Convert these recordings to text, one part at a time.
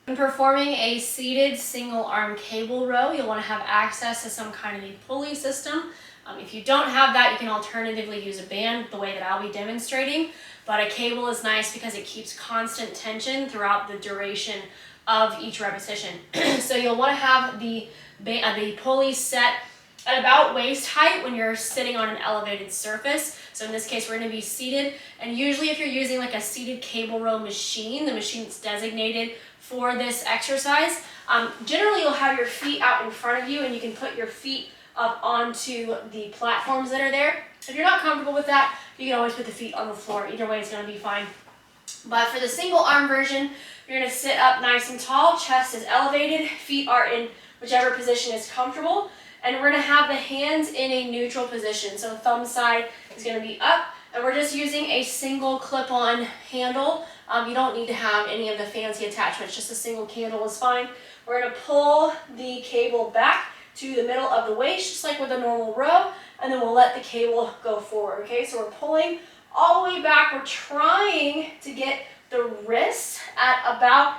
When performing a seated single arm cable row, you'll want to have access to some kind of a pulley system. If you don't have that, you can alternatively use a band the way that I'll be demonstrating, but a cable is nice because it keeps constant tension throughout the duration of each repetition. So you'll want to have the pulley set at about waist height when you're sitting on an elevated surface. So in this case, we're going to be seated, and usually if you're using like a seated cable row machine, the machine that's designated for this exercise, generally you'll have your feet out in front of you and you can put your feet up onto the platforms that are there. If you're not comfortable with that, you can always put the feet on the floor. Either way, it's going to be fine. But for the single arm version, you're going to sit up nice and tall, chest is elevated, feet are in whichever position is comfortable, and we're going to have the hands in a neutral position. So thumb side is going to be up, and we're just using a single clip-on handle. You don't need to have any of the fancy attachments, just a single candle is fine. We're going to pull the cable back to the middle of the waist, just like with a normal row, and then we'll let the cable go forward, okay? So we're pulling all the way back. We're trying to get the wrist at about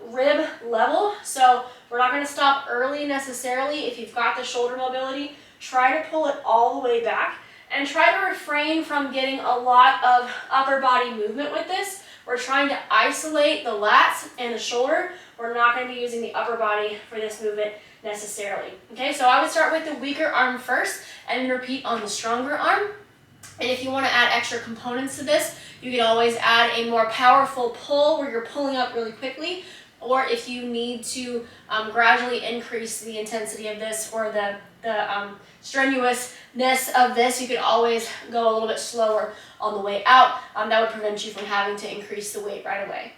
rib level, so we're not going to stop early necessarily. If you've got the shoulder mobility, try to pull it all the way back, and try to refrain from getting a lot of upper body movement with this. We're trying to isolate the lats and the shoulder. We're not going to be using the upper body for this movement necessarily. Okay, so I would start with the weaker arm first and repeat on the stronger arm. And if you want to add extra components to this, you can always add a more powerful pull where you're pulling up really quickly, or if you need to gradually increase the intensity of this or the strenuousness of this, you could always go a little bit slower on the way out. That would prevent you from having to increase the weight right away.